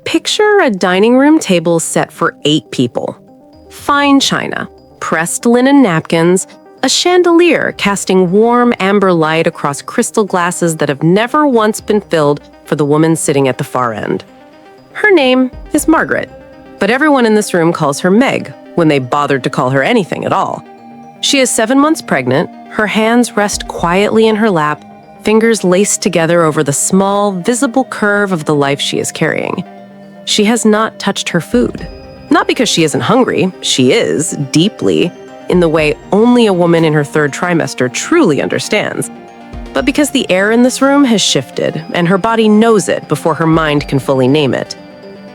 Picture a dining room table set for 8 people. Fine china, pressed linen napkins, a chandelier casting warm amber light across crystal glasses that have never once been filled for the woman sitting at the far end. Her name is Margaret, but everyone in this room calls her Meg when they bothered to call her anything at all. She is 7 months pregnant, her hands rest quietly in her lap, fingers laced together over the small, visible curve of the life she is carrying. She has not touched her food. Not because she isn't hungry, she is, deeply, in the way only a woman in her 3rd trimester truly understands, but because the air in this room has shifted and her body knows it before her mind can fully name it.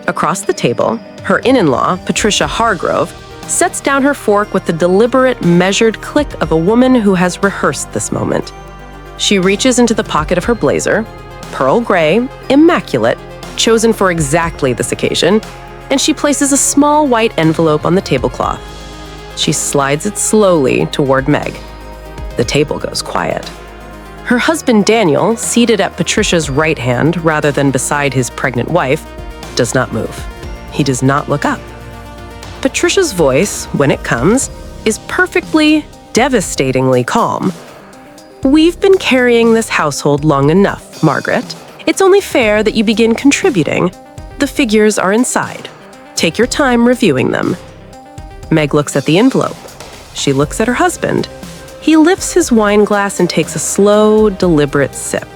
Across the table, her in-law, Patricia Hargrove, sets down her fork with the deliberate, measured click of a woman who has rehearsed this moment. She reaches into the pocket of her blazer, pearl gray, immaculate, chosen for exactly this occasion, and she places a small white envelope on the tablecloth. She slides it slowly toward Meg. The table goes quiet. Her husband Daniel, seated at Patricia's right hand rather than beside his pregnant wife, does not move. He does not look up. Patricia's voice, when it comes, is perfectly, devastatingly calm. "We've been carrying this household long enough, Margaret. It's only fair that you begin contributing. The figures are inside. Take your time reviewing them." Meg looks at the envelope. She looks at her husband. He lifts his wine glass and takes a slow, deliberate sip.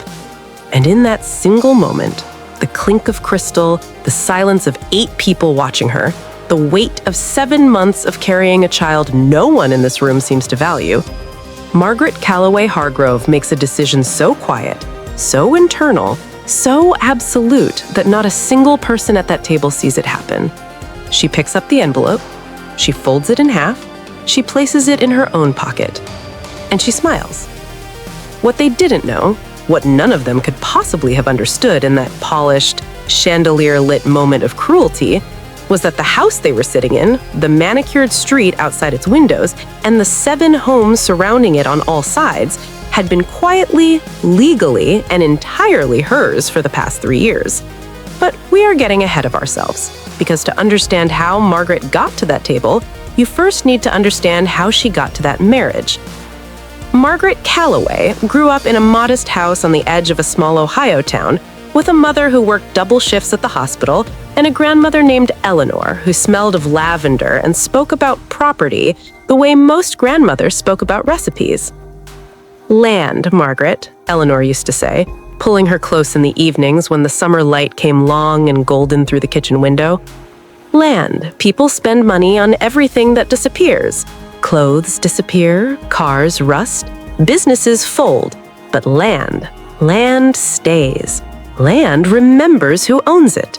And in that single moment, the clink of crystal, the silence of 8 people watching her, the weight of 7 months of carrying a child no one in this room seems to value, Margaret Calloway Hargrove makes a decision so quiet, so internal, so absolute that not a single person at that table sees it happen. She picks up the envelope, she folds it in half, she places it in her own pocket, and she smiles. What they didn't know, what none of them could possibly have understood in that polished, chandelier-lit moment of cruelty, was that the house they were sitting in, the manicured street outside its windows, and the 7 homes surrounding it on all sides had been quietly, legally, and entirely hers for the past 3 years. But we are getting ahead of ourselves, because to understand how Margaret got to that table, you first need to understand how she got to that marriage. Margaret Calloway grew up in a modest house on the edge of a small Ohio town, with a mother who worked double shifts at the hospital and a grandmother named Eleanor who smelled of lavender and spoke about property the way most grandmothers spoke about recipes. "Land, Margaret," Eleanor used to say, pulling her close in the evenings when the summer light came long and golden through the kitchen window. "Land, people spend money on everything that disappears. Clothes disappear, cars rust, businesses fold, but land stays. Land remembers who owns it."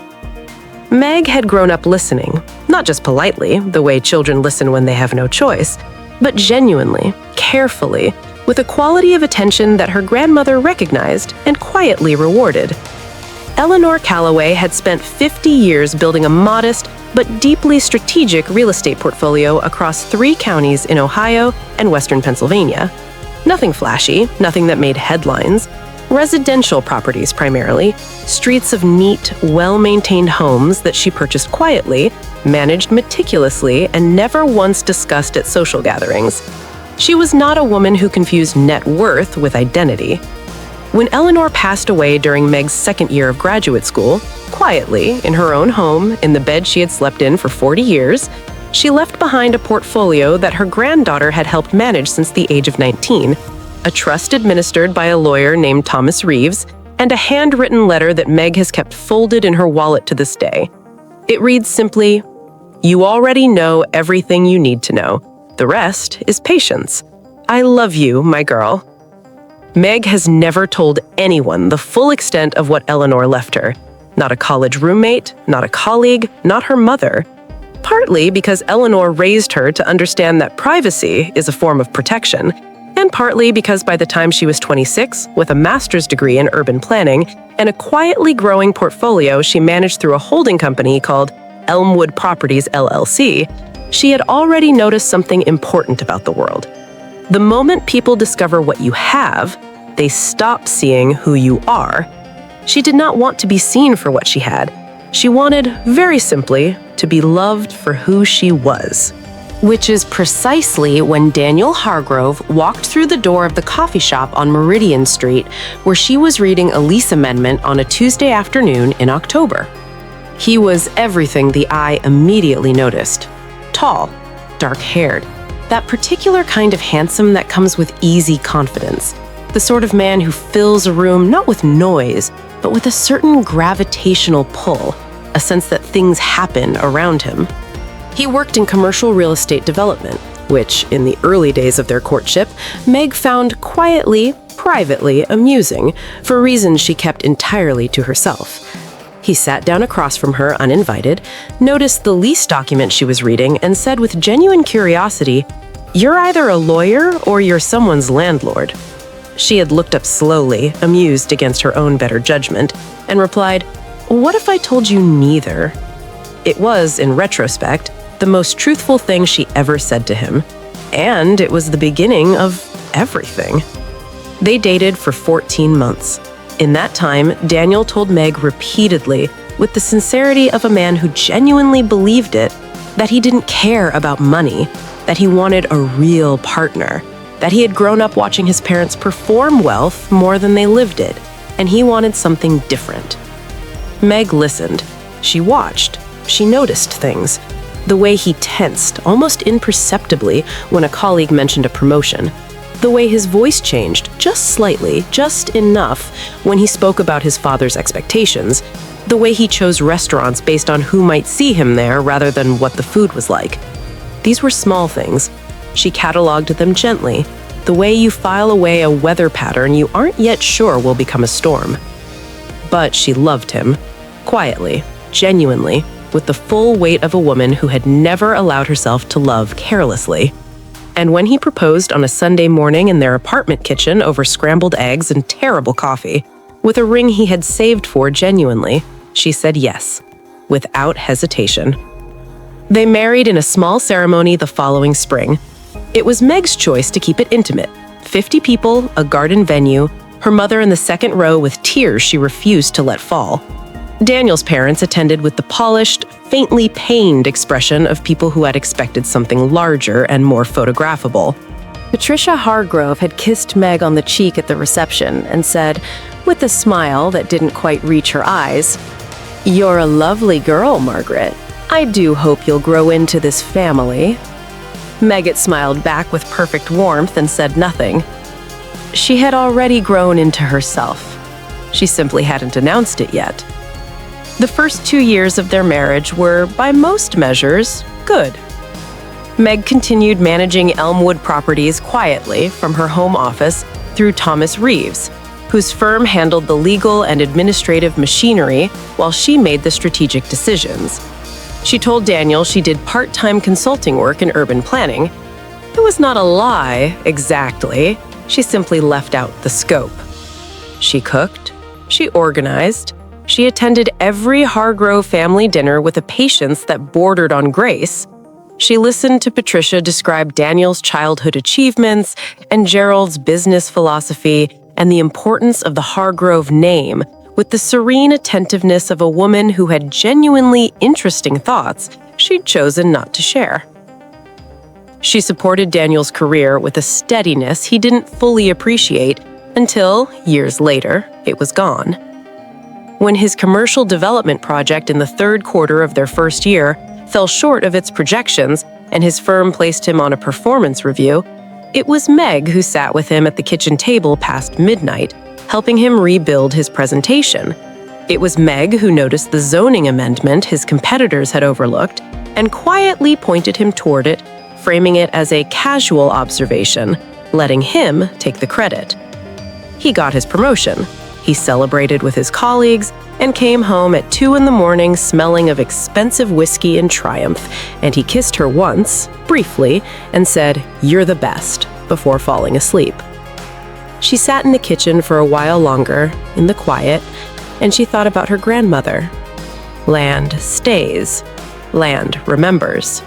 Meg had grown up listening, not just politely, the way children listen when they have no choice, but genuinely, carefully, with a quality of attention that her grandmother recognized and quietly rewarded. Eleanor Calloway had spent 50 years building a modest but deeply strategic real estate portfolio across 3 counties in Ohio and western Pennsylvania. Nothing flashy, nothing that made headlines. Residential properties primarily, streets of neat, well-maintained homes that she purchased quietly, managed meticulously, and never once discussed at social gatherings. She was not a woman who confused net worth with identity. When Eleanor passed away during Meg's 2nd year of graduate school, quietly, in her own home, in the bed she had slept in for 40 years, she left behind a portfolio that her granddaughter had helped manage since the age of 19, a trust administered by a lawyer named Thomas Reeves, and a handwritten letter that Meg has kept folded in her wallet to this day. It reads simply, "You already know everything you need to know. The rest is patience. I love you, my girl." Meg has never told anyone the full extent of what Eleanor left her. Not a college roommate, not a colleague, not her mother. Partly because Eleanor raised her to understand that privacy is a form of protection, and partly because by the time she was 26, with a master's degree in urban planning and a quietly growing portfolio she managed through a holding company called Elmwood Properties LLC, she had already noticed something important about the world. The moment people discover what you have, they stop seeing who you are. She did not want to be seen for what she had. She wanted, very simply, to be loved for who she was. Which is precisely when Daniel Hargrove walked through the door of the coffee shop on Meridian Street, where she was reading a lease amendment on a Tuesday afternoon in October. He was everything the eye immediately noticed. Tall, dark-haired, that particular kind of handsome that comes with easy confidence. The sort of man who fills a room not with noise, but with a certain gravitational pull, a sense that things happen around him. He worked in commercial real estate development, which, in the early days of their courtship, Meg found quietly, privately amusing, for reasons she kept entirely to herself. He sat down across from her uninvited, noticed the lease document she was reading, and said with genuine curiosity, "You're either a lawyer or you're someone's landlord." She had looked up slowly, amused against her own better judgment, and replied, "What if I told you neither?" It was, in retrospect, the most truthful thing she ever said to him, and it was the beginning of everything. They dated for 14 months. In that time, Daniel told Meg repeatedly, with the sincerity of a man who genuinely believed it, that he didn't care about money, that he wanted a real partner, that he had grown up watching his parents perform wealth more than they lived it, and he wanted something different. Meg listened. She watched. She noticed things. The way he tensed, almost imperceptibly, when a colleague mentioned a promotion. The way his voice changed, just slightly, just enough, when he spoke about his father's expectations. The way he chose restaurants based on who might see him there rather than what the food was like. These were small things. She cataloged them gently, the way you file away a weather pattern you aren't yet sure will become a storm. But she loved him, quietly, genuinely, with the full weight of a woman who had never allowed herself to love carelessly. And when he proposed on a Sunday morning in their apartment kitchen over scrambled eggs and terrible coffee, with a ring he had saved for genuinely, she said yes, without hesitation. They married in a small ceremony the following spring. It was Meg's choice to keep it intimate. 50 people, a garden venue, her mother in the second row with tears she refused to let fall. Daniel's parents attended with the polished, faintly pained expression of people who had expected something larger and more photographable. Patricia Hargrove had kissed Meg on the cheek at the reception and said, with a smile that didn't quite reach her eyes, "You're a lovely girl, Margaret. I do hope you'll grow into this family." Meg smiled back with perfect warmth and said nothing. She had already grown into herself. She simply hadn't announced it yet. The first 2 years of their marriage were, by most measures, good. Meg continued managing Elmwood Properties quietly from her home office through Thomas Reeves, whose firm handled the legal and administrative machinery while she made the strategic decisions. She told Daniel she did part-time consulting work in urban planning. It was not a lie, exactly. She simply left out the scope. She cooked. She organized. She attended every Hargrove family dinner with a patience that bordered on grace. She listened to Patricia describe Daniel's childhood achievements and Gerald's business philosophy and the importance of the Hargrove name with the serene attentiveness of a woman who had genuinely interesting thoughts she'd chosen not to share. She supported Daniel's career with a steadiness he didn't fully appreciate until, years later, it was gone. When his commercial development project in the third quarter of their first year fell short of its projections and his firm placed him on a performance review, it was Meg who sat with him at the kitchen table past midnight, helping him rebuild his presentation. It was Meg who noticed the zoning amendment his competitors had overlooked and quietly pointed him toward it, framing it as a casual observation, letting him take the credit. He got his promotion. He celebrated with his colleagues and came home at 2 a.m. smelling of expensive whiskey in triumph, and he kissed her once, briefly, and said, "You're the best," before falling asleep. She sat in the kitchen for a while longer, in the quiet, and she thought about her grandmother. Land stays. Land remembers.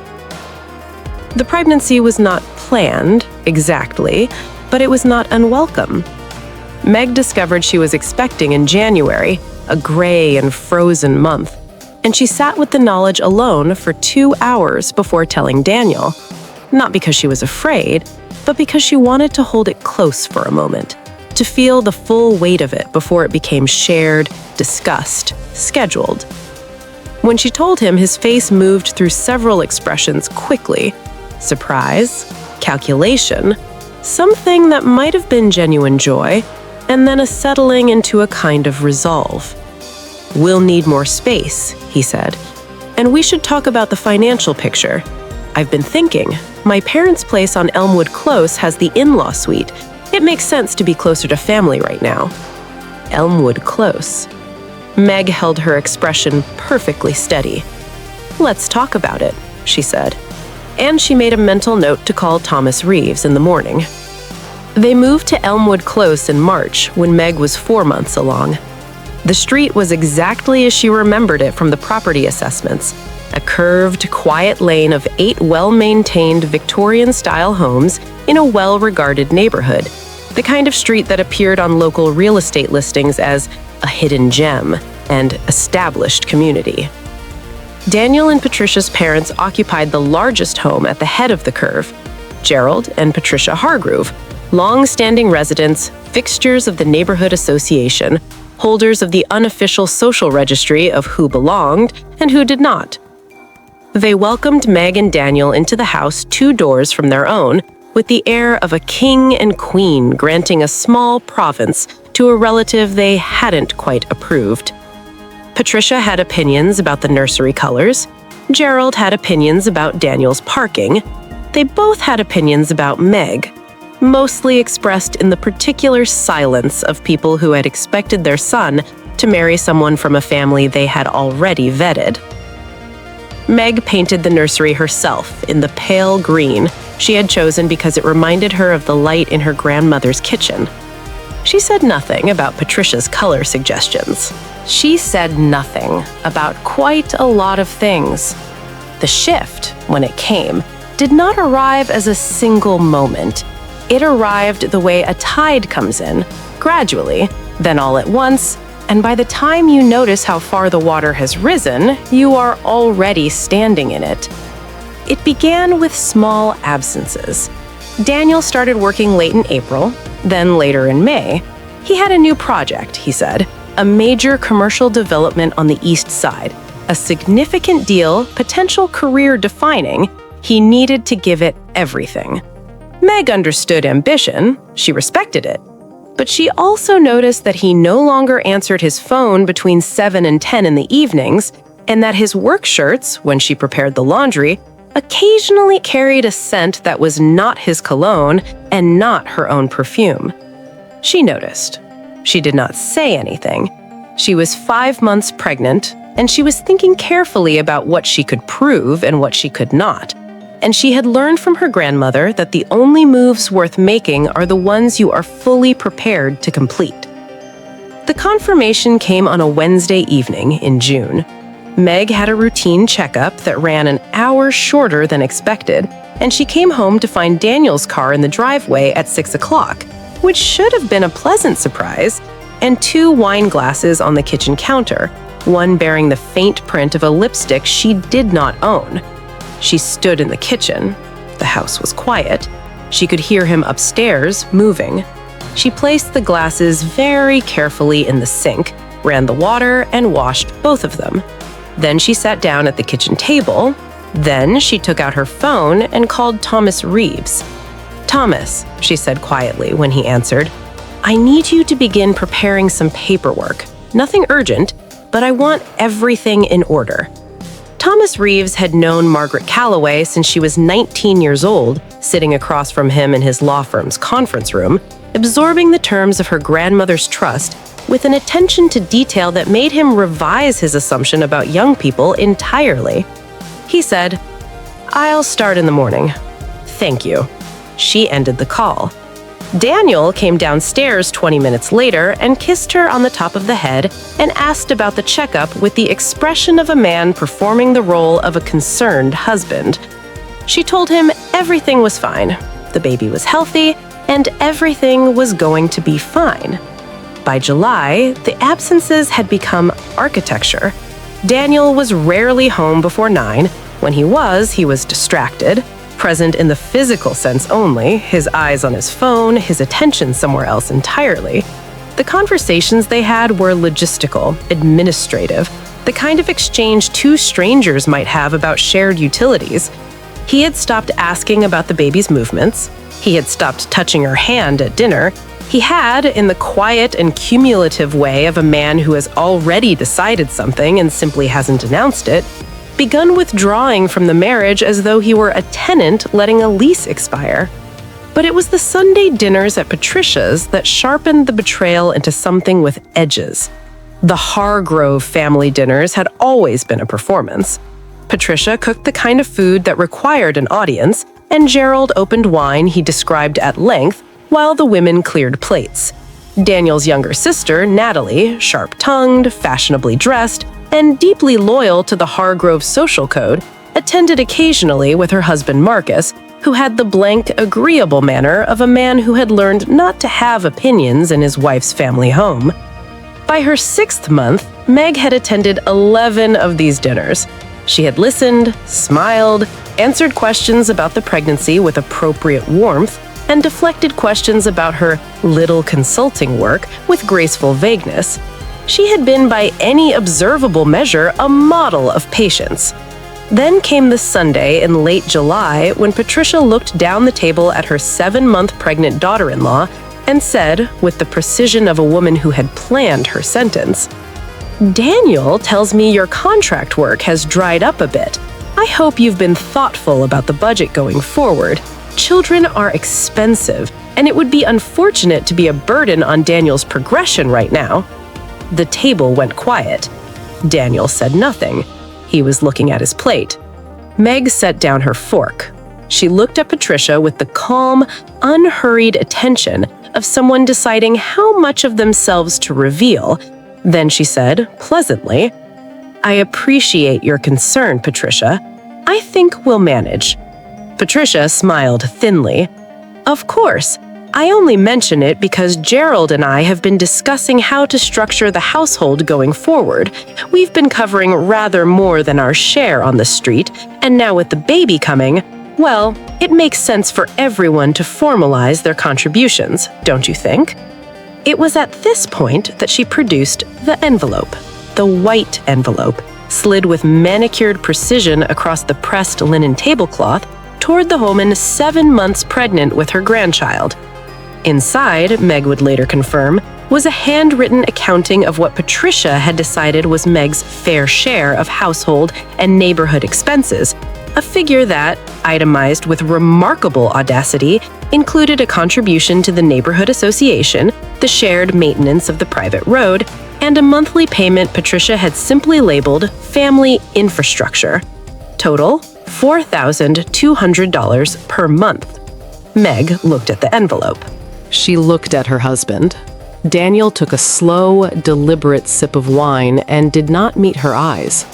The pregnancy was not planned, exactly, but it was not unwelcome. Meg discovered she was expecting in January, a gray and frozen month. and she sat with the knowledge alone for 2 hours before telling Daniel, not because she was afraid, but because she wanted to hold it close for a moment, to feel the full weight of it before it became shared, discussed, scheduled. When she told him, his face moved through several expressions quickly: surprise, calculation, something that might have been genuine joy, and then a settling into a kind of resolve. "We'll need more space," he said, "and we should talk about the financial picture. I've been thinking, my parents' place on Elmwood Close has the in-law suite. It makes sense to be closer to family right now." Elmwood Close. Meg held her expression perfectly steady. "Let's talk about it," she said. And she made a mental note to call Thomas Reeves in the morning. They moved to Elmwood Close in March when Meg was 4 months along. The street was exactly as she remembered it from the property assessments: a curved, quiet lane of 8 well-maintained Victorian-style homes in a well-regarded neighborhood, the kind of street that appeared on local real estate listings as a hidden gem and established community. Daniel and Patricia's parents occupied the largest home at the head of the curve. Gerald and Patricia Hargrove, long-standing residents, fixtures of the neighborhood association, holders of the unofficial social registry of who belonged and who did not. They welcomed Meg and Daniel into the house 2 doors from their own, with the air of a king and queen granting a small province to a relative they hadn't quite approved. Patricia had opinions about the nursery colors. Gerald had opinions about Daniel's parking. They both had opinions about Meg, mostly expressed in the particular silence of people who had expected their son to marry someone from a family they had already vetted. Meg painted the nursery herself in the pale green she had chosen because it reminded her of the light in her grandmother's kitchen. She said nothing about Patricia's color suggestions. She said nothing about quite a lot of things. The shift, when it came, did not arrive as a single moment. It arrived the way a tide comes in, gradually, then all at once, and by the time you notice how far the water has risen, you are already standing in it. It began with small absences. Daniel started working late in April, then later in May. He had a new project, he said, a major commercial development on the east side, a significant deal, potential career-defining. He needed to give it everything. Meg understood ambition, she respected it, but she also noticed that he no longer answered his phone between 7 and 10 in the evenings, and that his work shirts, when she prepared the laundry, occasionally carried a scent that was not his cologne and not her own perfume. She noticed. She did not say anything. She was 5 months pregnant, and she was thinking carefully about what she could prove and what she could not. And she had learned from her grandmother that the only moves worth making are the ones you are fully prepared to complete. The confirmation came on a Wednesday evening in June. Meg had a routine checkup that ran an hour shorter than expected, and she came home to find Daniel's car in the driveway at 6 o'clock, which should have been a pleasant surprise, and 2 wine glasses on the kitchen counter, one bearing the faint print of a lipstick she did not own. She stood in the kitchen. The house was quiet. She could hear him upstairs, moving. She placed the glasses very carefully in the sink, ran the water, and washed both of them. Then she sat down at the kitchen table. Then she took out her phone and called Thomas Reeves. "Thomas," she said quietly when he answered, "I need you to begin preparing some paperwork. Nothing urgent, but I want everything in order." Thomas Reeves had known Margaret Calloway since she was 19 years old, sitting across from him in his law firm's conference room, absorbing the terms of her grandmother's trust with an attention to detail that made him revise his assumption about young people entirely. He said, "I'll start in the morning." "Thank you." She ended the call. Daniel came downstairs 20 minutes later and kissed her on the top of the head and asked about the checkup with the expression of a man performing the role of a concerned husband. She told him everything was fine, the baby was healthy, and everything was going to be fine. By July, the absences had become architecture. Daniel was rarely home before 9. When he was distracted, present in the physical sense only, his eyes on his phone, his attention somewhere else entirely. The conversations they had were logistical, administrative, the kind of exchange two strangers might have about shared utilities. He had stopped asking about the baby's movements. He had stopped touching her hand at dinner. He had, in the quiet and cumulative way of a man who has already decided something and simply hasn't announced it, begun withdrawing from the marriage as though he were a tenant letting a lease expire. But it was the Sunday dinners at Patricia's that sharpened the betrayal into something with edges. The Hargrove family dinners had always been a performance. Patricia cooked the kind of food that required an audience, and Gerald opened wine he described at length while the women cleared plates. Daniel's younger sister, Natalie, sharp-tongued, fashionably dressed, and deeply loyal to the Hargrove social code, attended occasionally with her husband Marcus, who had the blank, agreeable manner of a man who had learned not to have opinions in his wife's family home. By her 6th month, Meg had attended 11 of these dinners. She had listened, smiled, answered questions about the pregnancy with appropriate warmth, and deflected questions about her little consulting work with graceful vagueness. She had been, by any observable measure, a model of patience. Then came the Sunday in late July when Patricia looked down the table at her 7-month pregnant daughter-in-law and said, with the precision of a woman who had planned her sentence, "Daniel tells me your contract work has dried up a bit. I hope you've been thoughtful about the budget going forward. Children are expensive, and it would be unfortunate to be a burden on Daniel's progression right now." The table went quiet. Daniel said nothing. He was looking at his plate. Meg set down her fork. She looked at Patricia with the calm, unhurried attention of someone deciding how much of themselves to reveal. Then she said, pleasantly, "I appreciate your concern, Patricia. I think we'll manage." Patricia smiled thinly. "Of course. I only mention it because Gerald and I have been discussing how to structure the household going forward. We've been covering rather more than our share on the street, and now with the baby coming, well, it makes sense for everyone to formalize their contributions, don't you think?" It was at this point that she produced the envelope, the white envelope, slid with manicured precision across the pressed linen tablecloth toward the woman 7 months pregnant with her grandchild. Inside, Meg would later confirm, was a handwritten accounting of what Patricia had decided was Meg's fair share of household and neighborhood expenses, a figure that, itemized with remarkable audacity, included a contribution to the neighborhood association, the shared maintenance of the private road, and a monthly payment Patricia had simply labeled family infrastructure. Total, $4,200 per month. Meg looked at the envelope. She looked at her husband. Daniel took a slow, deliberate sip of wine and did not meet her eyes.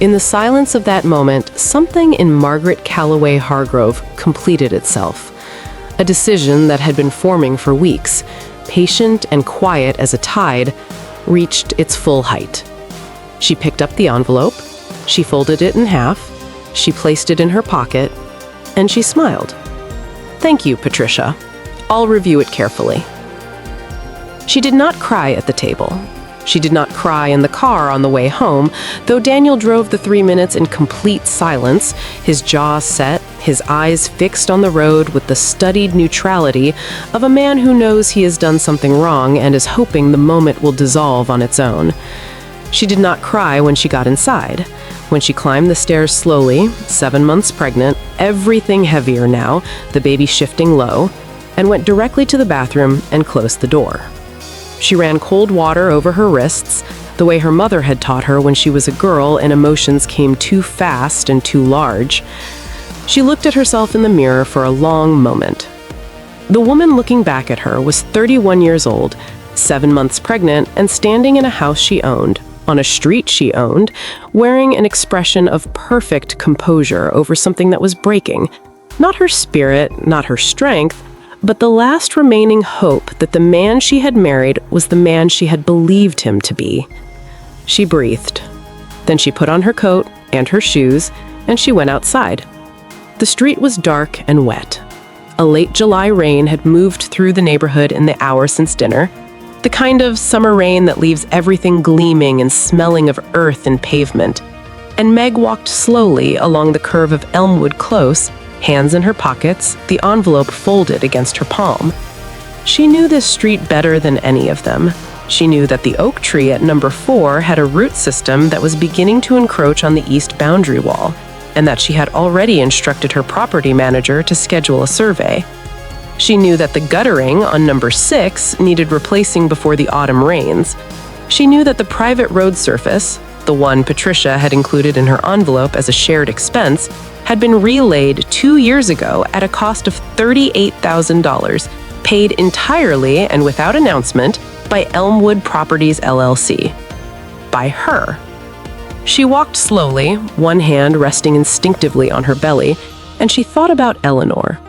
In the silence of that moment, something in Margaret Calloway Hargrove completed itself. A decision that had been forming for weeks, patient and quiet as a tide, reached its full height. She picked up the envelope, she folded it in half, she placed it in her pocket, and she smiled. "Thank you, Patricia. I'll review it carefully." She did not cry at the table. She did not cry in the car on the way home, though Daniel drove the 3 minutes in complete silence, his jaw set, his eyes fixed on the road with the studied neutrality of a man who knows he has done something wrong and is hoping the moment will dissolve on its own. She did not cry when she got inside. When she climbed the stairs slowly, 7 months pregnant, everything heavier now, the baby shifting low, and went directly to the bathroom and closed the door. She ran cold water over her wrists, the way her mother had taught her when she was a girl and emotions came too fast and too large. She looked at herself in the mirror for a long moment. The woman looking back at her was 31 years old, 7 months pregnant, and standing in a house she owned, on a street she owned, wearing an expression of perfect composure over something that was breaking. Not her spirit, not her strength, but the last remaining hope that the man she had married was the man she had believed him to be. She breathed. Then she put on her coat and her shoes, and she went outside. The street was dark and wet. A late July rain had moved through the neighborhood in the hour since dinner, the kind of summer rain that leaves everything gleaming and smelling of earth and pavement. And Meg walked slowly along the curve of Elmwood Close, hands in her pockets, the envelope folded against her palm. She knew this street better than any of them. She knew that the oak tree at number 4 had a root system that was beginning to encroach on the east boundary wall, and that she had already instructed her property manager to schedule a survey. She knew that the guttering on number 6 needed replacing before the autumn rains. She knew that the private road surface, the one Patricia had included in her envelope as a shared expense, had been relaid 2 years ago at a cost of $38,000, paid entirely and without announcement by Elmwood Properties LLC. By her. She walked slowly, one hand resting instinctively on her belly, and she thought about Eleanor.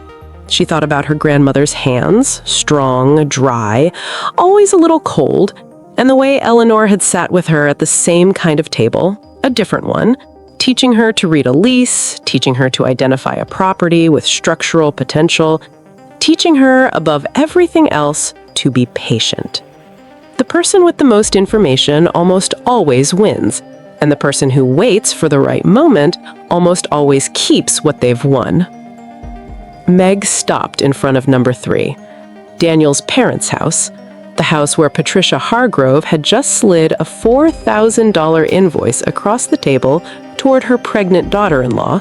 She thought about her grandmother's hands, strong, dry, always a little cold, and the way Eleanor had sat with her at the same kind of table, a different one, teaching her to read a lease, teaching her to identify a property with structural potential, teaching her, above everything else, to be patient. The person with the most information almost always wins, and the person who waits for the right moment almost always keeps what they've won. Meg stopped in front of number 3, Daniel's parents' house, the house where Patricia Hargrove had just slid a $4,000 invoice across the table toward her pregnant daughter-in-law,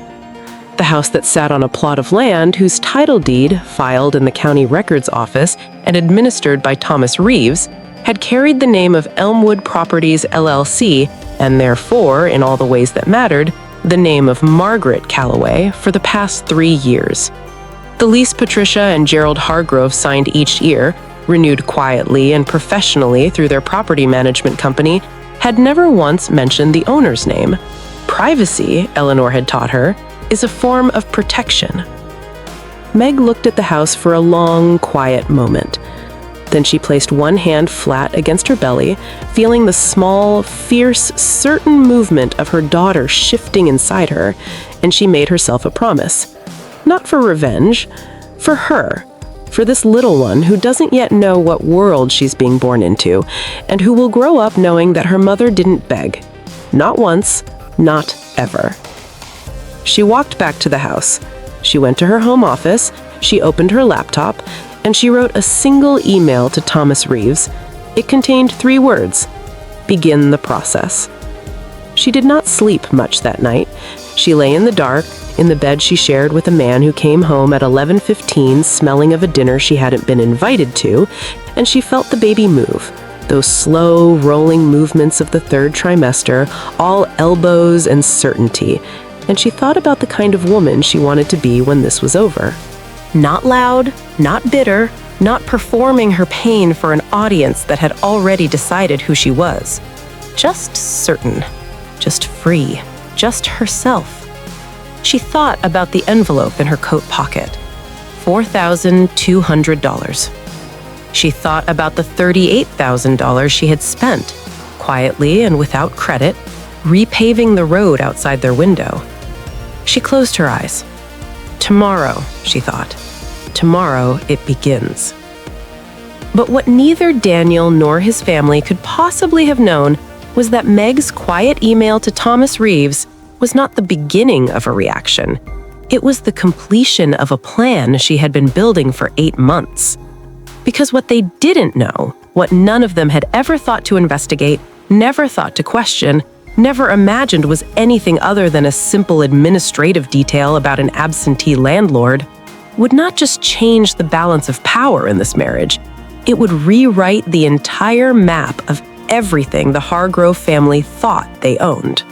the house that sat on a plot of land whose title deed, filed in the county records office and administered by Thomas Reeves, had carried the name of Elmwood Properties LLC and therefore, in all the ways that mattered, the name of Margaret Calloway for the past 3 years. The lease Patricia and Gerald Hargrove signed each year, renewed quietly and professionally through their property management company, had never once mentioned the owner's name. Privacy, Eleanor had taught her, is a form of protection. Meg looked at the house for a long, quiet moment. Then she placed one hand flat against her belly, feeling the small, fierce, certain movement of her daughter shifting inside her, and she made herself a promise. Not for revenge, for her, for this little one who doesn't yet know what world she's being born into, and who will grow up knowing that her mother didn't beg. Not once, not ever. She walked back to the house. She went to her home office, she opened her laptop, and she wrote a single email to Thomas Reeves. It contained 3 words: begin the process. She did not sleep much that night. She lay in the dark, in the bed she shared with a man who came home at 11:15 smelling of a dinner she hadn't been invited to, and she felt the baby move. Those slow, rolling movements of the 3rd trimester, all elbows and certainty. And she thought about the kind of woman she wanted to be when this was over. Not loud, not bitter, not performing her pain for an audience that had already decided who she was. Just certain, just free, just herself. She thought about the envelope in her coat pocket. $4,200. She thought about the $38,000 she had spent, quietly and without credit, repaving the road outside their window. She closed her eyes. Tomorrow, she thought. Tomorrow it begins. But what neither Daniel nor his family could possibly have known was that Meg's quiet email to Thomas Reeves was not the beginning of a reaction. It was the completion of a plan she had been building for 8 months. Because what they didn't know, what none of them had ever thought to investigate, never thought to question, never imagined was anything other than a simple administrative detail about an absentee landlord, would not just change the balance of power in this marriage, it would rewrite the entire map of everything the Hargrove family thought they owned.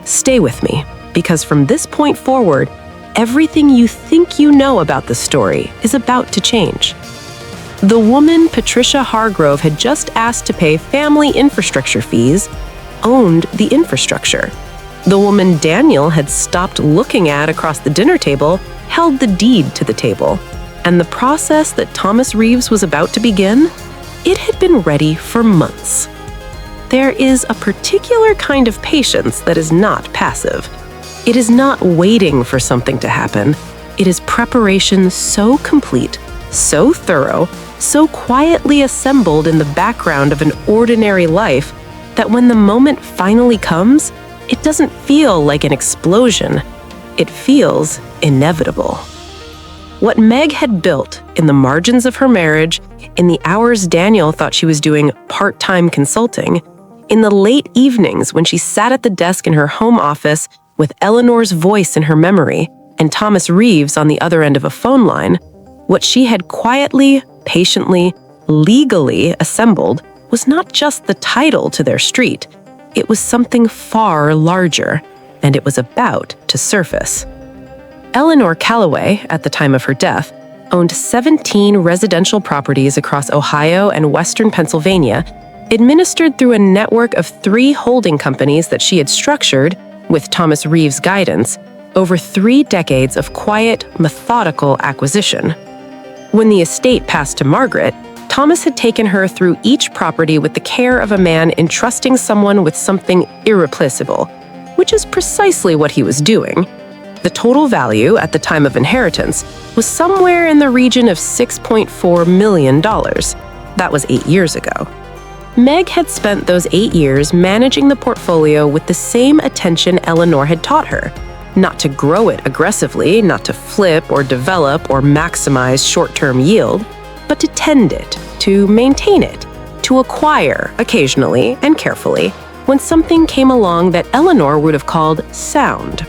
Stay with me, because from this point forward, everything you think you know about the story is about to change. The woman Patricia Hargrove had just asked to pay family infrastructure fees owned the infrastructure. The woman Daniel had stopped looking at across the dinner table held the deed to the table. And the process that Thomas Reeves was about to begin, it had been ready for months. There is a particular kind of patience that is not passive. It is not waiting for something to happen. It is preparation so complete, so thorough, so quietly assembled in the background of an ordinary life that when the moment finally comes, it doesn't feel like an explosion. It feels inevitable. What Meg had built in the margins of her marriage, in the hours Daniel thought she was doing part-time consulting, in the late evenings when she sat at the desk in her home office with Eleanor's voice in her memory and Thomas Reeves on the other end of a phone line, what she had quietly, patiently, legally assembled was not just the title to their street. It was something far larger, and it was about to surface. Eleanor Calloway, at the time of her death, owned 17 residential properties across Ohio and western Pennsylvania, administered through a network of 3 holding companies that she had structured, with Thomas Reeves' guidance, over 3 decades of quiet, methodical acquisition. When the estate passed to Margaret, Thomas had taken her through each property with the care of a man entrusting someone with something irreplaceable, which is precisely what he was doing. The total value at the time of inheritance was somewhere in the region of $6.4 million. That was 8 years ago. Meg had spent those 8 years managing the portfolio with the same attention Eleanor had taught her. Not to grow it aggressively, not to flip or develop or maximize short-term yield, but to tend it, to maintain it, to acquire occasionally and carefully when something came along that Eleanor would have called sound.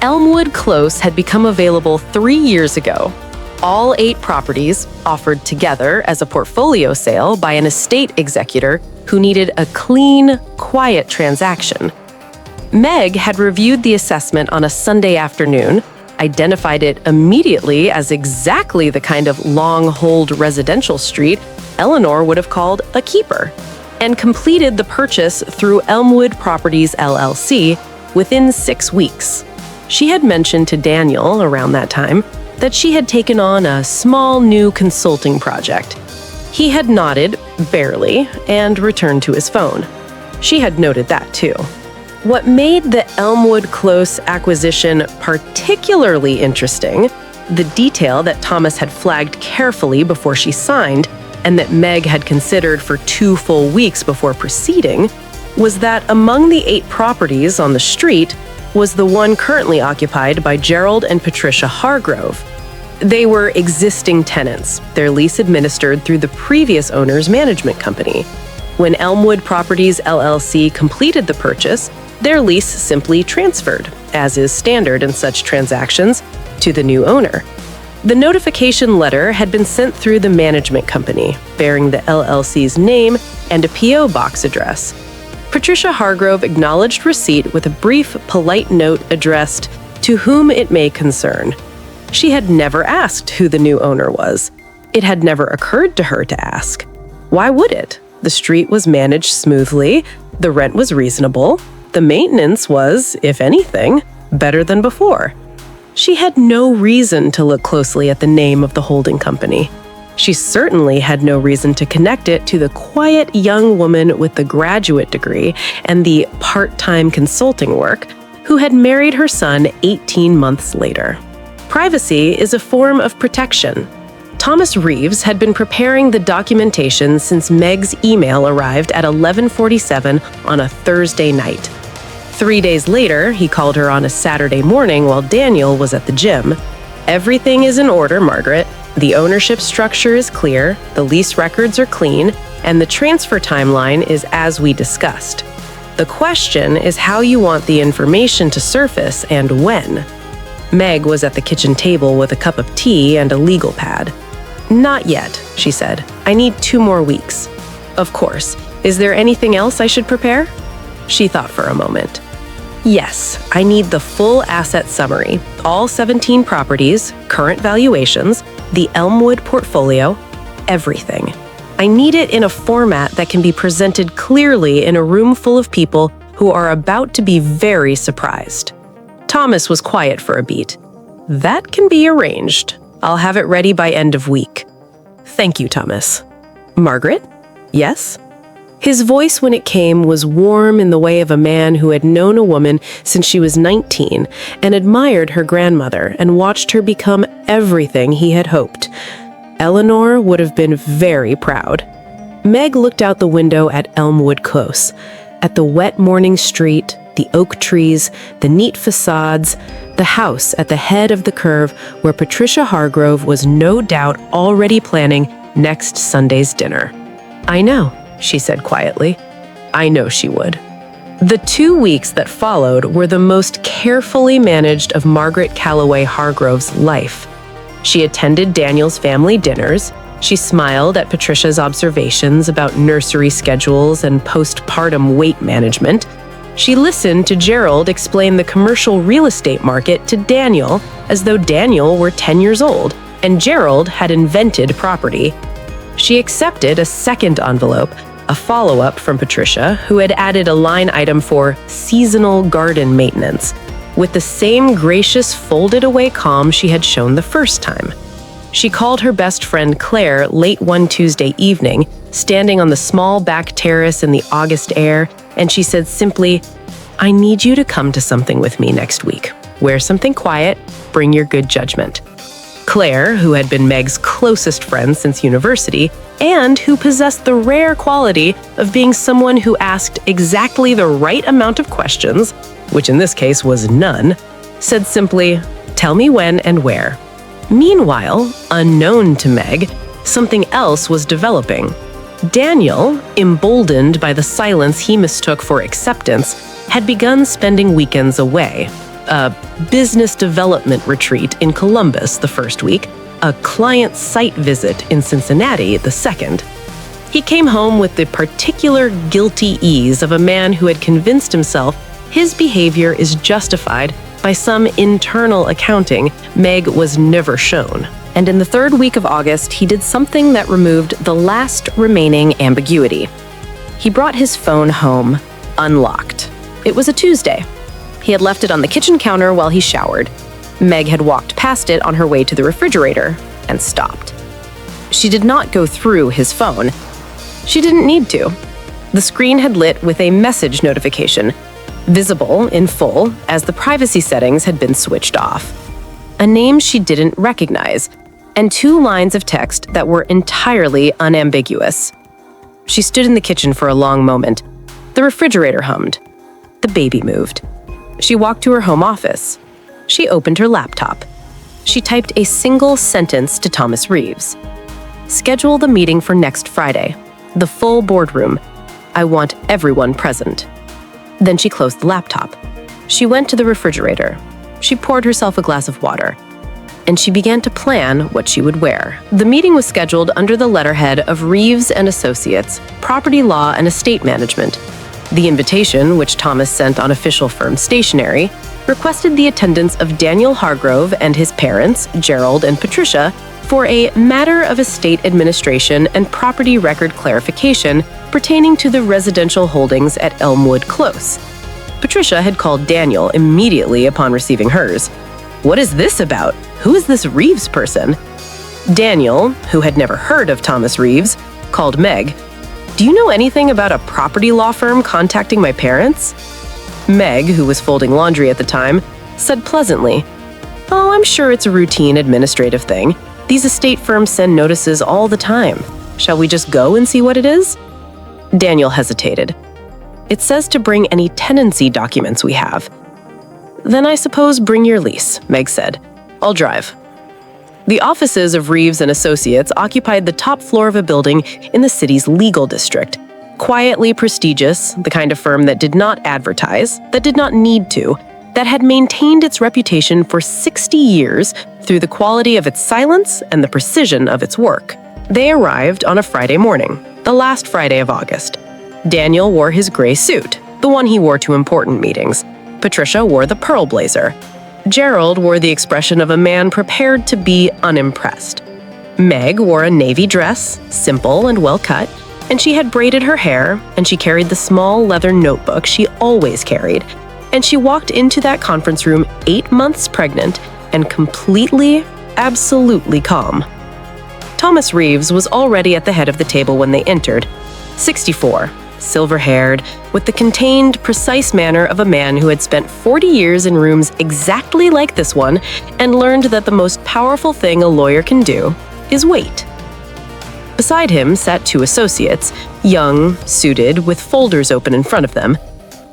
Elmwood Close had become available 3 years ago. All 8 properties offered together as a portfolio sale by an estate executor who needed a clean, quiet transaction. Meg had reviewed the assessment on a Sunday afternoon, identified it immediately as exactly the kind of long-hold residential street Eleanor would have called a keeper, and completed the purchase through Elmwood Properties LLC within 6 weeks. She had mentioned to Daniel around that time that she had taken on a small new consulting project. He had nodded, barely, and returned to his phone. She had noted that too. What made the Elmwood Close acquisition particularly interesting, the detail that Thomas had flagged carefully before she signed, and that Meg had considered for 2 full weeks before proceeding, was that among the 8 properties on the street was the one currently occupied by Gerald and Patricia Hargrove. They were existing tenants, their lease administered through the previous owner's management company. When Elmwood Properties LLC completed the purchase, their lease simply transferred, as is standard in such transactions, to the new owner. The notification letter had been sent through the management company, bearing the LLC's name and a P.O. box address. Patricia Hargrove acknowledged receipt with a brief, polite note addressed, "To whom it may concern." She had never asked who the new owner was. It had never occurred to her to ask. Why would it? The street was managed smoothly, the rent was reasonable, the maintenance was, if anything, better than before. She had no reason to look closely at the name of the holding company. She certainly had no reason to connect it to the quiet young woman with the graduate degree and the part-time consulting work who had married her son 18 months later. Privacy is a form of protection. Thomas Reeves had been preparing the documentation since Meg's email arrived at 11:47 on a Thursday night. 3 days later, he called her on a Saturday morning while Daniel was at the gym. "Everything is in order, Margaret. The ownership structure is clear, the lease records are clean, and the transfer timeline is as we discussed. The question is how you want the information to surface and when." Meg was at the kitchen table with a cup of tea and a legal pad. "Not yet," she said. "I need 2 more weeks." "Of course. Is there anything else I should prepare?" She thought for a moment. "Yes, I need the full asset summary, all 17 properties, current valuations, the Elmwood portfolio, everything. I need it in a format that can be presented clearly in a room full of people who are about to be very surprised." Thomas was quiet for a beat. "That can be arranged. I'll have it ready by end of week." "Thank you, Thomas." "Margaret?" "Yes?" His voice when it came was warm in the way of a man who had known a woman since she was 19 and admired her grandmother and watched her become everything he had hoped. Eleanor would have been very proud. Meg looked out the window at Elmwood Close, at the wet morning street, the oak trees, the neat facades, the house at the head of the curve where Patricia Hargrove was no doubt already planning next Sunday's dinner. "I know," she said quietly. I know she would. The 2 weeks that followed were the most carefully managed of Margaret Calloway Hargrove's life. She attended Daniel's family dinners. She smiled at Patricia's observations about nursery schedules and postpartum weight management. She listened to Gerald explain the commercial real estate market to Daniel as though Daniel were 10 years old and Gerald had invented property. She accepted a second envelope, a follow-up from Patricia, who had added a line item for seasonal garden maintenance, with the same gracious folded-away calm she had shown the first time. She called her best friend Claire late one Tuesday evening, standing on the small back terrace in the August air, and she said simply, "I need you to come to something with me next week. Wear something quiet, bring your good judgment." Claire, who had been Meg's closest friend since university, and who possessed the rare quality of being someone who asked exactly the right amount of questions, which in this case was none, said simply, "Tell me when and where." Meanwhile, unknown to Meg, something else was developing. Daniel, emboldened by the silence he mistook for acceptance, had begun spending weekends away. A business development retreat in Columbus the first week, a client site visit in Cincinnati the second. He came home with the particular guilty ease of a man who had convinced himself his behavior is justified by some internal accounting Meg was never shown. And in the third week of August, he did something that removed the last remaining ambiguity. He brought his phone home, unlocked. It was a Tuesday. He had left it on the kitchen counter while he showered. Meg had walked past it on her way to the refrigerator and stopped. She did not go through his phone. She didn't need to. The screen had lit with a message notification, visible in full as the privacy settings had been switched off. A name she didn't recognize, and 2 lines of text that were entirely unambiguous. She stood in the kitchen for a long moment. The refrigerator hummed. The baby moved. She walked to her home office. She opened her laptop. She typed a single sentence to Thomas Reeves. "Schedule the meeting for next Friday. The full boardroom. I want everyone present." Then she closed the laptop. She went to the refrigerator. She poured herself a glass of water. And she began to plan what she would wear. The meeting was scheduled under the letterhead of Reeves and Associates, Property Law and Estate Management. The invitation, which Thomas sent on official firm stationery, requested the attendance of Daniel Hargrove and his parents, Gerald and Patricia, for a matter of estate administration and property record clarification pertaining to the residential holdings at Elmwood Close. Patricia had called Daniel immediately upon receiving hers. "What is this about? Who is this Reeves person?" Daniel, who had never heard of Thomas Reeves, called Meg. "Do you know anything about a property law firm contacting my parents?" Meg, who was folding laundry at the time, said pleasantly, "Oh, I'm sure it's a routine administrative thing. These estate firms send notices all the time. Shall we just go and see what it is?" Daniel hesitated. "It says to bring any tenancy documents we have." "Then I suppose bring your lease," Meg said. "I'll drive." The offices of Reeves and Associates occupied the top floor of a building in the city's legal district. Quietly prestigious, the kind of firm that did not advertise, that did not need to, that had maintained its reputation for 60 years through the quality of its silence and the precision of its work. They arrived on a Friday morning, the last Friday of August. Daniel wore his gray suit, the one he wore to important meetings. Patricia wore the pearl blazer. Gerald wore the expression of a man prepared to be unimpressed. Meg wore a navy dress, simple and well-cut, and she had braided her hair, and she carried the small leather notebook she always carried, and she walked into that conference room 8 months pregnant and completely, absolutely calm. Thomas Reeves was already at the head of the table when they entered. 64, silver-haired, with the contained, precise manner of a man who had spent 40 years in rooms exactly like this one and learned that the most powerful thing a lawyer can do is wait. Beside him sat two associates, young, suited, with folders open in front of them.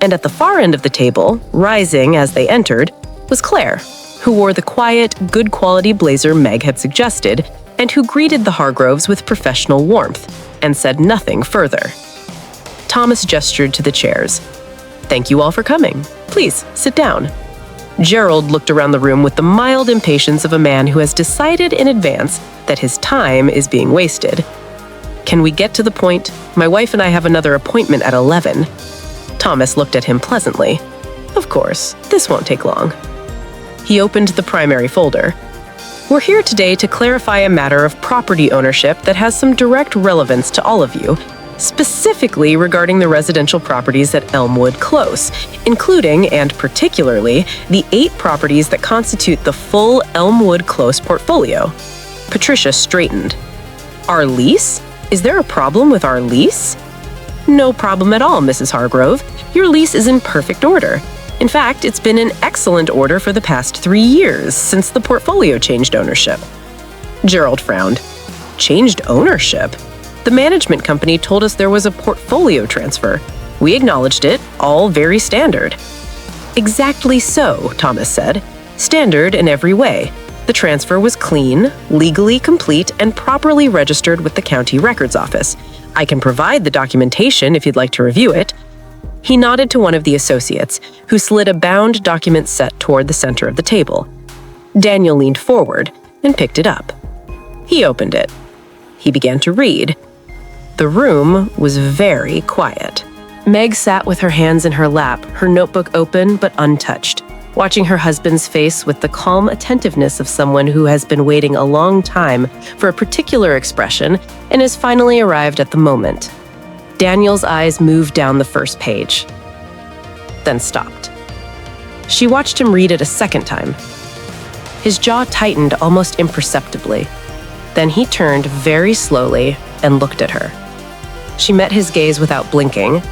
And at the far end of the table, rising as they entered, was Claire, who wore the quiet, good-quality blazer Meg had suggested, and who greeted the Hargroves with professional warmth and said nothing further. Thomas gestured to the chairs. "Thank you all for coming. Please, sit down." Gerald looked around the room with the mild impatience of a man who has decided in advance that his time is being wasted. "Can we get to the point? My wife and I have another appointment at 11. Thomas looked at him pleasantly. "Of course, this won't take long." He opened the primary folder. "We're here today to clarify a matter of property ownership that has some direct relevance to all of you, specifically regarding the residential properties at Elmwood Close, including, and particularly, the 8 properties that constitute the full Elmwood Close portfolio." Patricia straightened. "Our lease? Is there a problem with our lease?" "No problem at all, Mrs. Hargrove. Your lease is in perfect order. In fact, it's been in excellent order for the past 3 years, since the portfolio changed ownership." Gerald frowned. "Changed ownership? The management company told us there was a portfolio transfer. We acknowledged it, all very standard." "Exactly so," Thomas said. "Standard in every way. The transfer was clean, legally complete, and properly registered with the county records office. I can provide the documentation if you'd like to review it." He nodded to one of the associates, who slid a bound document set toward the center of the table. Daniel leaned forward and picked it up. He opened it. He began to read. The room was very quiet. Meg sat with her hands in her lap, her notebook open but untouched, watching her husband's face with the calm attentiveness of someone who has been waiting a long time for a particular expression and has finally arrived at the moment. Daniel's eyes moved down the first page, then stopped. She watched him read it a second time. His jaw tightened almost imperceptibly. Then he turned very slowly and looked at her. She met his gaze without blinking.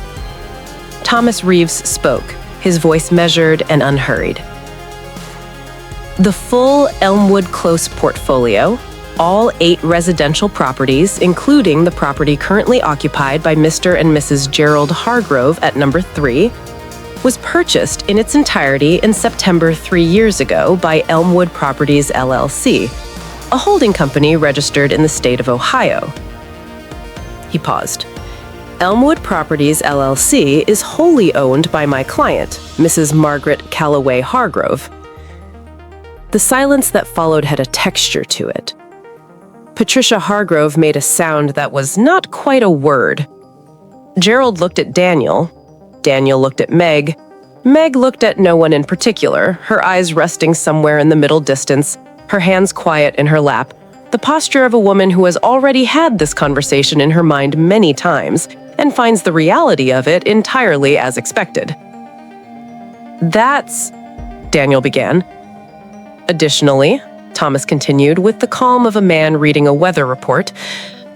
Thomas Reeves spoke, his voice measured and unhurried. "The full Elmwood Close portfolio, all 8 residential properties, including the property currently occupied by Mr. and Mrs. Gerald Hargrove at number 3, was purchased in its entirety in September 3 years ago by Elmwood Properties LLC, a holding company registered in the state of Ohio." He paused. "Elmwood Properties LLC is wholly owned by my client, Mrs. Margaret Calloway Hargrove." The silence that followed had a texture to it. Patricia Hargrove made a sound that was not quite a word. Gerald looked at Daniel. Daniel looked at Meg. Meg looked at no one in particular, her eyes resting somewhere in the middle distance, her hands quiet in her lap, the posture of a woman who has already had this conversation in her mind many times and finds the reality of it entirely as expected. "That's..." Daniel began. "Additionally," Thomas continued with the calm of a man reading a weather report,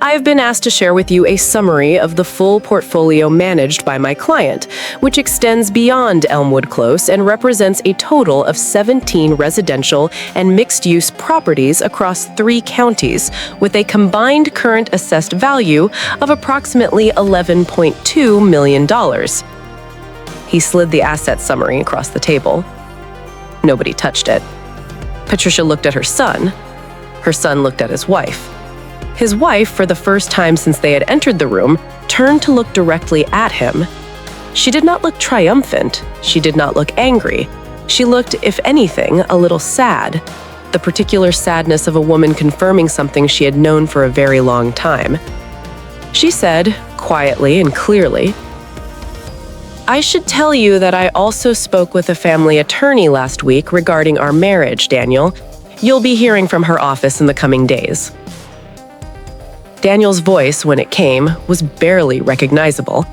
"I've been asked to share with you a summary of the full portfolio managed by my client, which extends beyond Elmwood Close and represents a total of 17 residential and mixed-use properties across 3 counties, with a combined current assessed value of approximately $11.2 million. He slid the asset summary across the table. Nobody touched it. Patricia looked at her son. Her son looked at his wife. His wife, for the first time since they had entered the room, turned to look directly at him. She did not look triumphant. She did not look angry. She looked, if anything, a little sad, the particular sadness of a woman confirming something she had known for a very long time. She said, quietly and clearly, "I should tell you that I also spoke with a family attorney last week regarding our marriage, Daniel. You'll be hearing from her office in the coming days." Daniel's voice, when it came, was barely recognizable.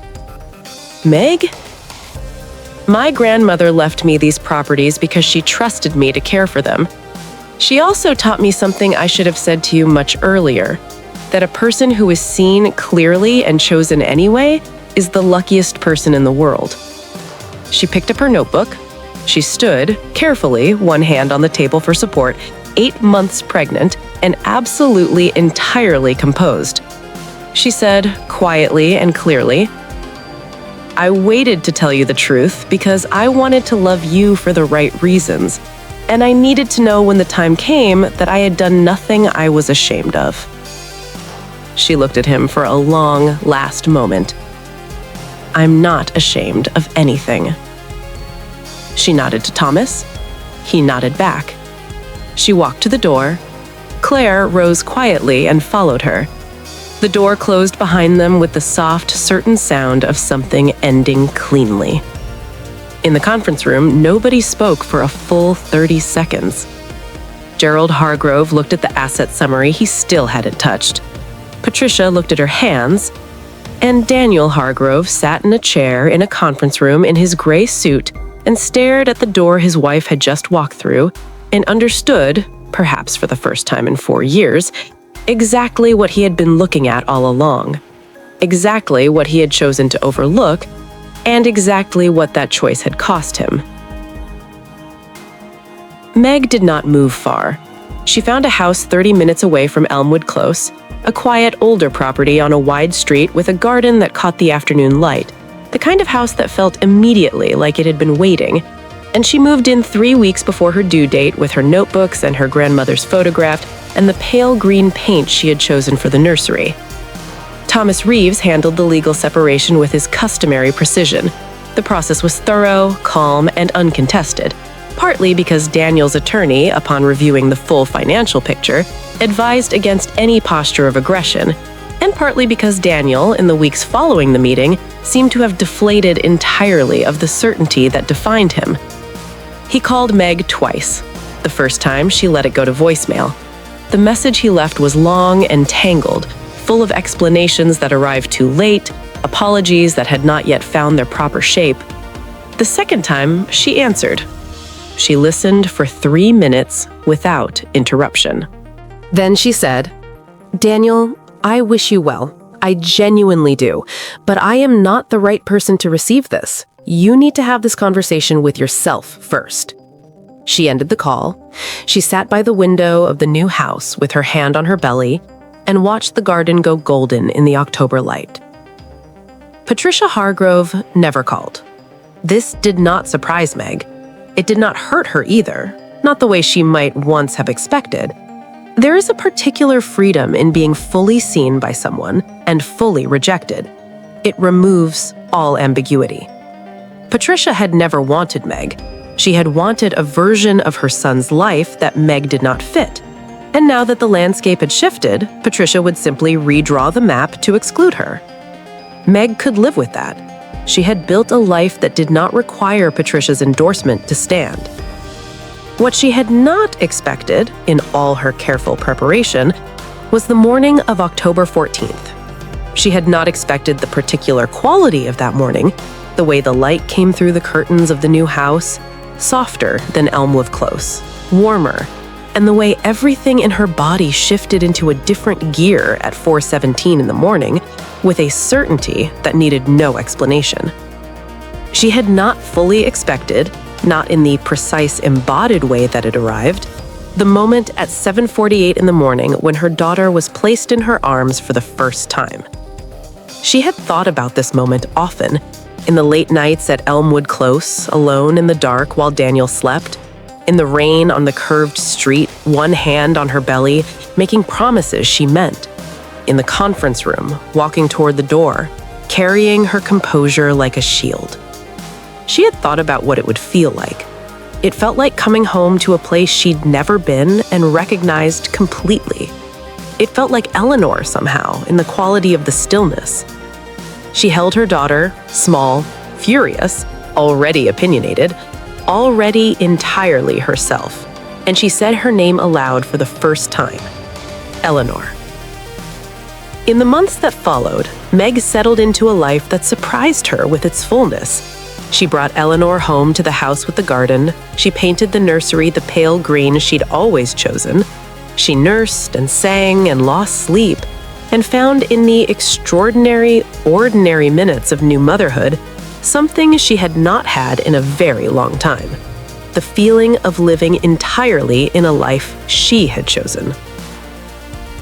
"Meg?" "My grandmother left me these properties because she trusted me to care for them. She also taught me something I should have said to you much earlier, that a person who is seen clearly and chosen anyway is the luckiest person in the world. She picked up her notebook. She stood, carefully, one hand on the table for support, 8 months pregnant, and absolutely entirely composed. She said, quietly and clearly, "I waited to tell you the truth because I wanted to love you for the right reasons, and I needed to know when the time came that I had done nothing I was ashamed of." She looked at him for a long, last moment. "I'm not ashamed of anything." She nodded to Thomas. He nodded back. She walked to the door. Claire rose quietly and followed her. The door closed behind them with the soft, certain sound of something ending cleanly. In the conference room, nobody spoke for a full 30 seconds. Gerald Hargrove looked at the asset summary he still hadn't touched. Patricia looked at her hands, and Daniel Hargrove sat in a chair in a conference room in his gray suit and stared at the door his wife had just walked through and understood, perhaps for the first time in 4 years, exactly what he had been looking at all along, exactly what he had chosen to overlook, and exactly what that choice had cost him. Meg did not move far. She found a house 30 minutes away from Elmwood Close, a quiet, older property on a wide street with a garden that caught the afternoon light, the kind of house that felt immediately like it had been waiting, and she moved in 3 weeks before her due date with her notebooks and her grandmother's photograph and the pale green paint she had chosen for the nursery. Thomas Reeves handled the legal separation with his customary precision. The process was thorough, calm, and uncontested, partly because Daniel's attorney, upon reviewing the full financial picture, advised against any posture of aggression, and partly because Daniel, in the weeks following the meeting, seemed to have deflated entirely of the certainty that defined him. He called Meg twice. The first time, she let it go to voicemail. The message he left was long and tangled, full of explanations that arrived too late, apologies that had not yet found their proper shape. The second time, she answered. She listened for 3 minutes without interruption. Then she said, "Daniel, I wish you well. I genuinely do. But I am not the right person to receive this. You need to have this conversation with yourself first." She ended the call. She sat by the window of the new house with her hand on her belly and watched the garden go golden in the October light. Patricia Hargrove never called. This did not surprise Meg. It did not hurt her either, not the way she might once have expected. There is a particular freedom in being fully seen by someone and fully rejected. It removes all ambiguity. Patricia had never wanted Meg. She had wanted a version of her son's life that Meg did not fit. And now that the landscape had shifted, Patricia would simply redraw the map to exclude her. Meg could live with that. She had built a life that did not require Patricia's endorsement to stand. What she had not expected, in all her careful preparation, was the morning of October 14th. She had not expected the particular quality of that morning, the way the light came through the curtains of the new house, softer than Elmwood Close, warmer, and the way everything in her body shifted into a different gear at 4:17 in the morning with a certainty that needed no explanation. She had not fully expected, not in the precise embodied way that it arrived, the moment at 7:48 in the morning when her daughter was placed in her arms for the first time. She had thought about this moment often, in the late nights at Elmwood Close, alone in the dark while Daniel slept, in the rain on the curved street, one hand on her belly, making promises she meant, in the conference room, walking toward the door, carrying her composure like a shield. She had thought about what it would feel like. It felt like coming home to a place she'd never been and recognized completely. It felt like Eleanor somehow, in the quality of the stillness. She held her daughter, small, furious, already opinionated, already entirely herself, and she said her name aloud for the first time, Eleanor. In the months that followed, Meg settled into a life that surprised her with its fullness. She brought Eleanor home to the house with the garden. She painted the nursery the pale green she'd always chosen. She nursed and sang and lost sleep. and found in the extraordinary, ordinary minutes of new motherhood something she had not had in a very long time: the feeling of living entirely in a life she had chosen.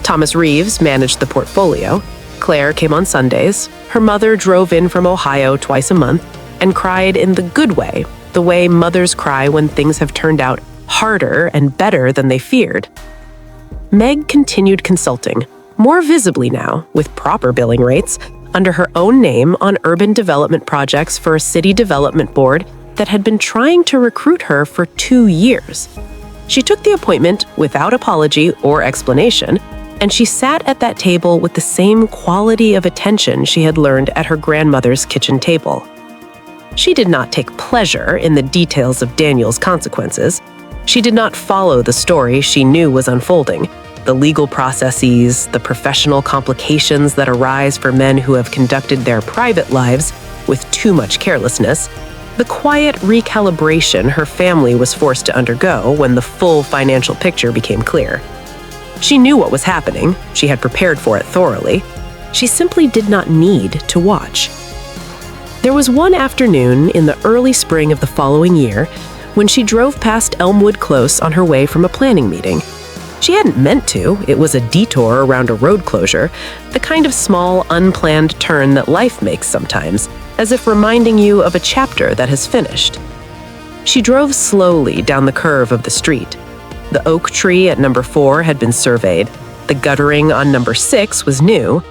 Thomas Reeves managed the portfolio. Claire came on Sundays. Her mother drove in from Ohio twice a month and cried in the good way, the way mothers cry when things have turned out harder and better than they feared. Meg continued consulting, more visibly now, with proper billing rates, under her own name on urban development projects for a city development board that had been trying to recruit her for 2 years. She took the appointment without apology or explanation, and she sat at that table with the same quality of attention she had learned at her grandmother's kitchen table. She did not take pleasure in the details of Daniel's consequences. She did not follow the story she knew was unfolding, the legal processes, the professional complications that arise for men who have conducted their private lives with too much carelessness, the quiet recalibration her family was forced to undergo when the full financial picture became clear. She knew what was happening. She had prepared for it thoroughly. She simply did not need to watch. There was one afternoon in the early spring of the following year when she drove past Elmwood Close on her way from a planning meeting. She hadn't meant to. It was a detour around a road closure, the kind of small, unplanned turn that life makes sometimes, as if reminding you of a chapter that has finished. She drove slowly down the curve of the street. The oak tree at number 4 had been surveyed. The guttering on number 6 was new.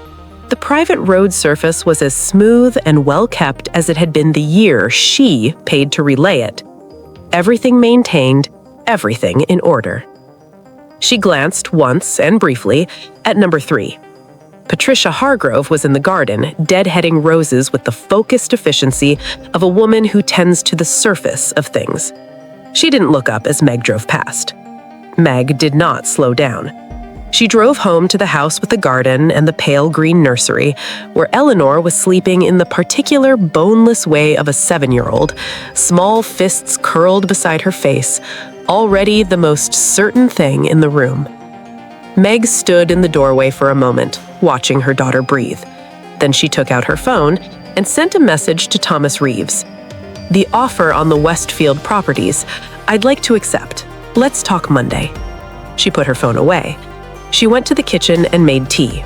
The private road surface was as smooth and well-kept as it had been the year she paid to relay it. Everything maintained, everything in order. She glanced once and briefly at number 3. Patricia Hargrove was in the garden, deadheading roses with the focused efficiency of a woman who tends to the surface of things. She didn't look up as Meg drove past. Meg did not slow down. She drove home to the house with the garden and the pale green nursery, where Eleanor was sleeping in the particular boneless way of a 7-year-old, small fists curled beside her face, already the most certain thing in the room. Meg stood in the doorway for a moment, watching her daughter breathe. Then she took out her phone and sent a message to Thomas Reeves. "The offer on the Westfield properties. I'd like to accept. Let's talk Monday." She put her phone away. She went to the kitchen and made tea.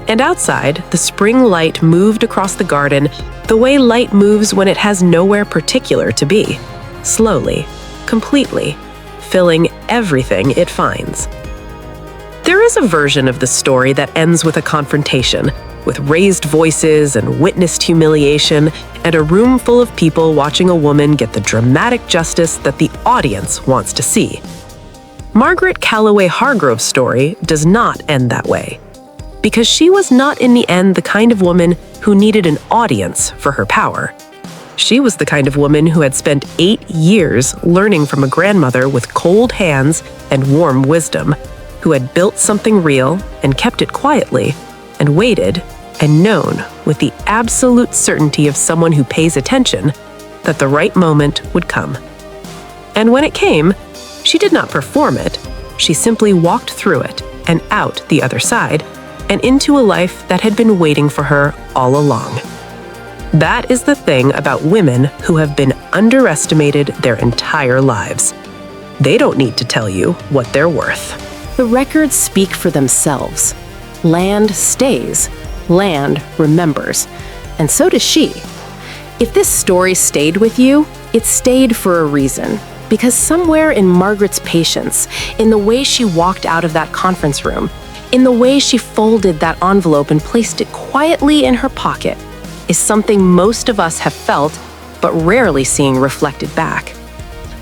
And outside, the spring light moved across the garden the way light moves when it has nowhere particular to be. Slowly, completely, filling everything it finds. There is a version of the story that ends with a confrontation, with raised voices and witnessed humiliation, and a room full of people watching a woman get the dramatic justice that the audience wants to see. Margaret Calloway Hargrove's story does not end that way, because she was not in the end the kind of woman who needed an audience for her power. She was the kind of woman who had spent 8 years learning from a grandmother with cold hands and warm wisdom, who had built something real and kept it quietly, and waited and known with the absolute certainty of someone who pays attention that the right moment would come. And when it came, she did not perform it. She simply walked through it and out the other side and into a life that had been waiting for her all along. That is the thing about women who have been underestimated their entire lives. They don't need to tell you what they're worth. The records speak for themselves. Land stays. Land remembers. And so does she. If this story stayed with you, it stayed for a reason. Because somewhere in Margaret's patience, in the way she walked out of that conference room, in the way she folded that envelope and placed it quietly in her pocket, is something most of us have felt, but rarely seeing reflected back.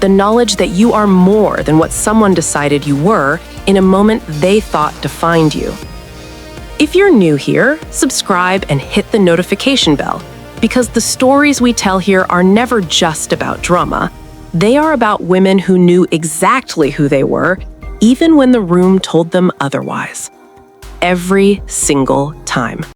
The knowledge that you are more than what someone decided you were in a moment they thought defined you. If you're new here, subscribe and hit the notification bell, because the stories we tell here are never just about drama. They are about women who knew exactly who they were, even when the room told them otherwise. Every single time.